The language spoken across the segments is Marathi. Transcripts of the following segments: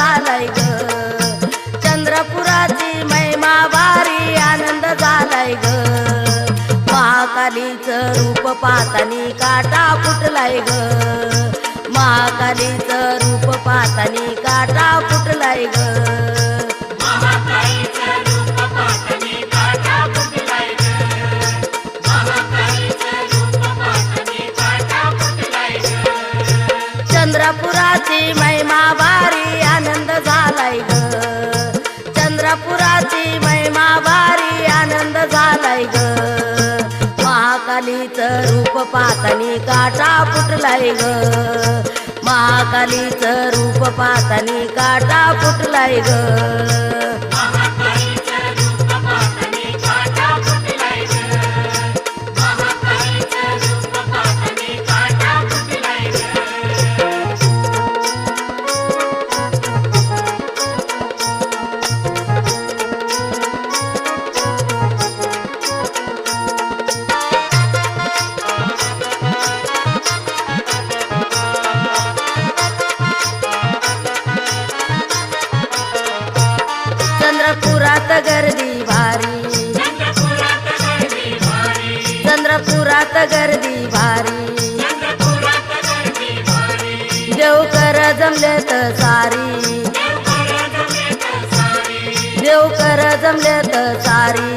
झालाय ग चंद्रपुराची महिमा भारी आनंद झालाय ग महाकालीचं रूप पाहतानी काटा फुटलाय ग महाकालीचं रूप पाहतानी काटा फुटलाय ग चंद्रपुराची महिमा भारी आनंद झालाय ग चंद्रपुराची महिमा भारी आनंद झालाय ग महाकालीचं रूप पाहतानी काटा फुटलाय ग महाकालीचं रूप पाहतानी काटा फुटलाय ग चंद्रपुरात गर्दी भारी चंद्रपुरात गर्दी भारी देवकर जमलेत सारी देवकर जमलेत सारी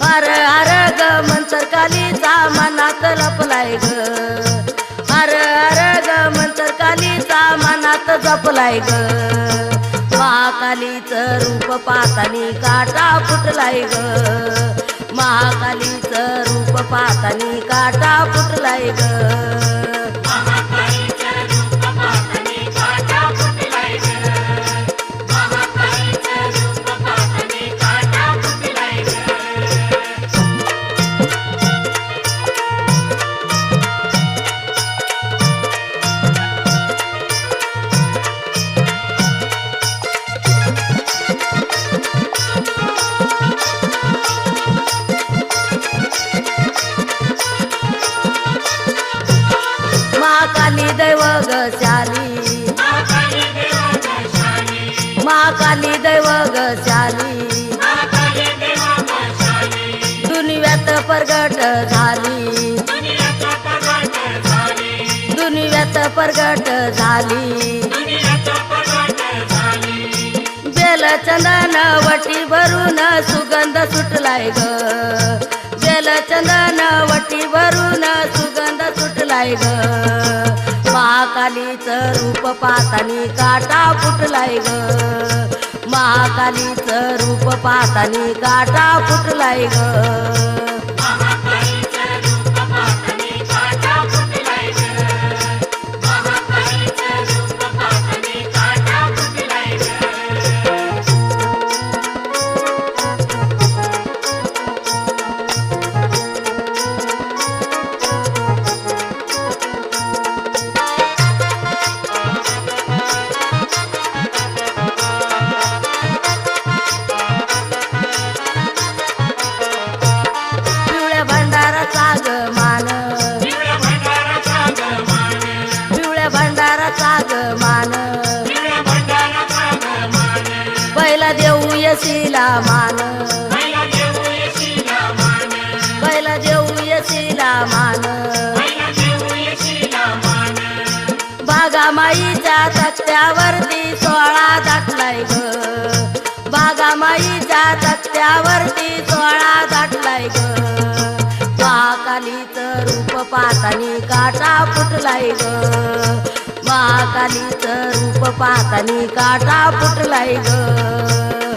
हर हर ग मंतर कालीचा मनात लपलाय ग हर हर ग मंतर कालीचा मनात जपलाय ग महाकालीचं रूप पाहतानी काटा फुटलाय ग महाकालीचं रूप पाहतानी काटा फुटलाय ग महाकाली दैव गशाली महाकाली दैव गशाली दुनियात प्रगट झाली दुनियात प्रगट झाली बेलचंदन वटी भरून सुगंध सुटलाय ग बेलचंदन वटी भरून सुगंध सुटलाय ग महाकालीचं रूप पाहतानी काटा फुटलाय ग महाकालीचं रूप पाहतानी काटा फुटलाय ग बैला देऊ यशीला मान बैला देऊ यशीला मान बागामाईच्या तक्त्यावरती 16 दाटलाय ग बागामाईच्या तक्त्यावरती 16 दाटलाय ग महाकालीचं रूप पाहतानी काटा फुटलाय ग महाकालीचं रूप पाहतानी काटा फुटलाय ग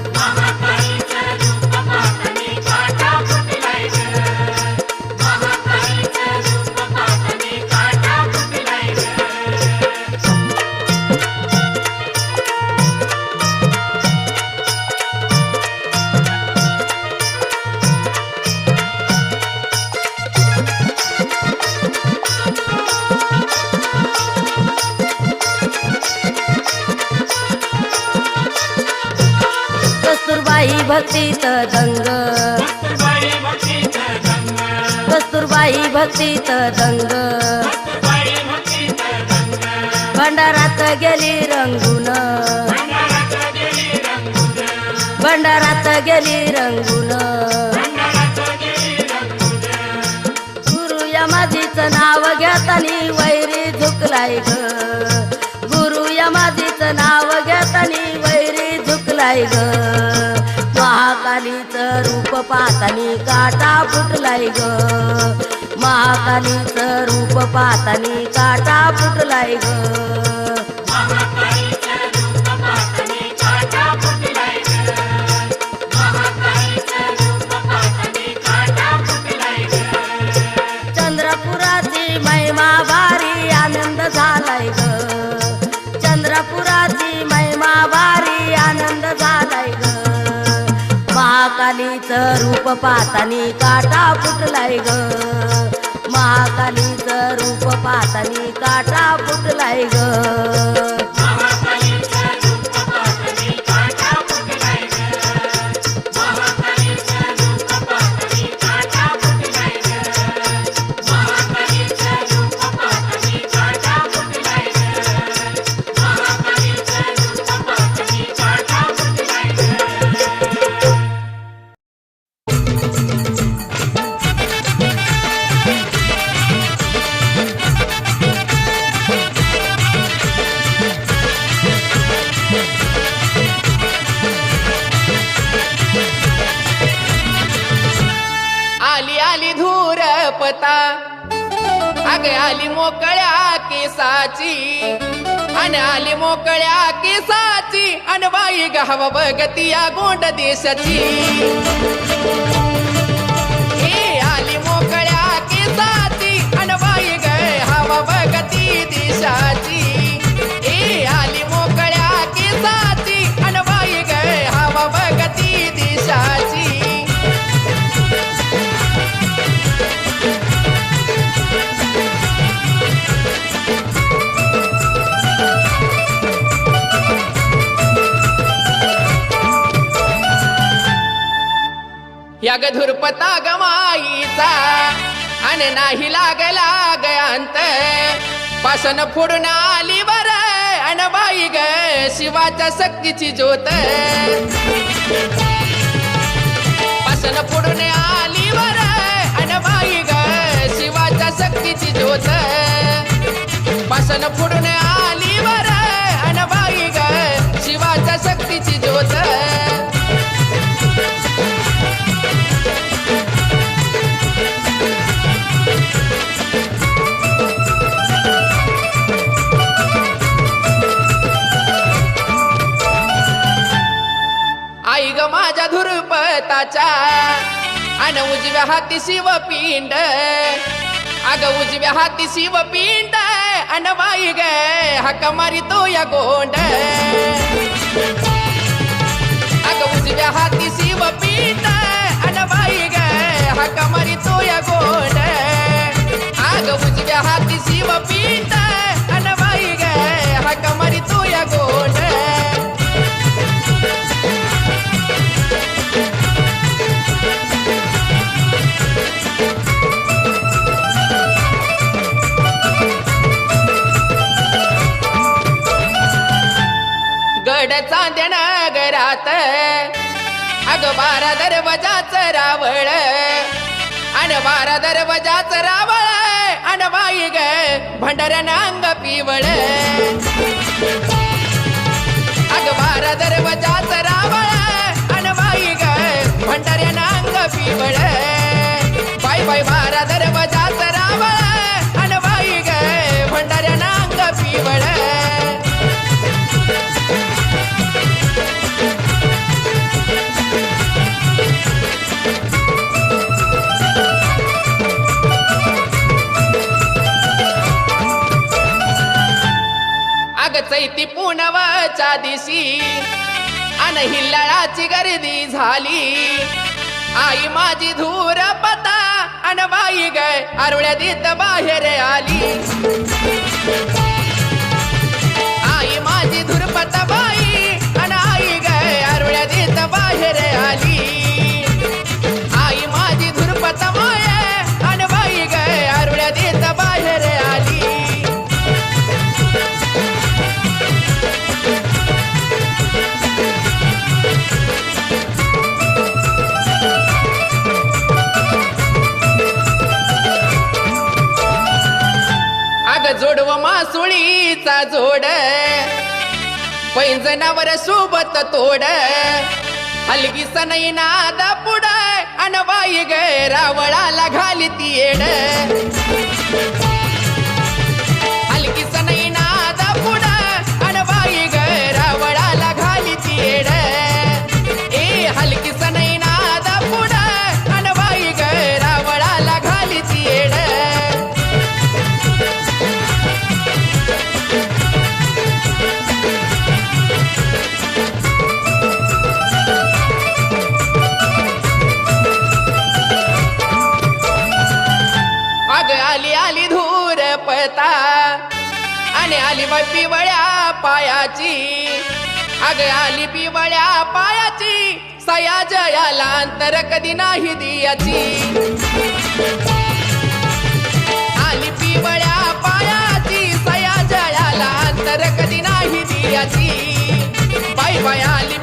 कस्तुरबाई भक्तीत दंग कस्तुरबाई भक्तीत दंग भंडारात गेली रंगून, भंडारात गेली रंगून. गुरु यमाजीचं नाव घेतानी वैरी झुकलाय ग, गुरु यमाजीचं नाव घेतानी वैरी झुकलाय ग. महाकालीचं रूप पाहतानी काटा फुटलाय ग, महाकालीचं रूप पाहतानी काटा फुटलाय ग. चंद्रपुराची महिमा भारी आनंद झालाय ग, चंद्रपुराची महिमा भारी आनंद झालाय ग. महाकालीचं रूप पाहतानी काटा फुटलाय ग, महाकालीचं रूप पाहतानी काटा फुटलाय ग. अग आली मोकळ्या केसाची अन आली मोकळ्या केसाची अन बाई गाव बघती या गोंड देशाची. ए आली मोकळ्या केसाची अन बाई गाव बघती देशाची. ए आली मोकळ्या केसाची अन बाई गाव बघती देशाची. या गधुरपता गमाईचा आणि नाही लागला गयांत पासन फोडून आली बर अन बाई ग शिवाच्या शक्तीची ज्योत. पासन फोडून आली बर अन बाई ग शिवाच्या शक्तीची ज्योत. पासन फोडून आली बर अन बाई ग शिवाच्या शक्तीची ज्योत. आई ग माझ्या धुरपताच्या अन उजव्या हाती शिवपिंड. अग उजव्या हाती शिवपिंड अन बाई ग हाक मारी तो या गोंड. अग उजव्या हाती शिवपिंड अन बाई ग हाक मारी तो या गोंड. अग उजव्या हाती शिवपिंड अन बाई ग हाक मारी तो या गोंड. गड चांद्या नगरात अग 12 दरवाजाच रावळ अन 12 दरवाजाच रावळ अन बाई ग भंडाऱ्यानं अंग पिवळ. अग 12 दरवाजाच रावळ अन बाई ग भंडाऱ्यानं अंग पिवळ. बाई बाई 12 दरवाजाच रावळ अन बाई ग भंडाऱ्यानं अंग पिवळ. अग चैती पुनवाच्या दिशी अन हिल्लाळाची गर्दी झाली. आई माझी धूर पता अन बाई ग आरुळ्या देत बाहेर आली. आई माझी धुरपता बाई अन आई ग आरुळ्या देत बाहेर आली. आई माझी धुरपता माय अन बाई ग आरुळ्या देत बाहेर आली. जोडीचा जोड पैंजनावर सोबत तोड हलगी सनई नाद पुढ अन बाई ग रावळाला घाली ती येड हलगी सनई नाद पुढ अन बाई ग रावळाला घाली ती येड ए हलगी सनई नाद पुढ अन बाई ग रावळाला घाली ती येड अग आली आली धूर पळता आणि आली बाई पिवळ्या पायाची अग आली पिवळ्या पायाची सया जयाला अंतर कधी नाही दियाची आली पिवळ्या पायाची सया जयाला अंतर कधी नाही दियाची बाई बाई आली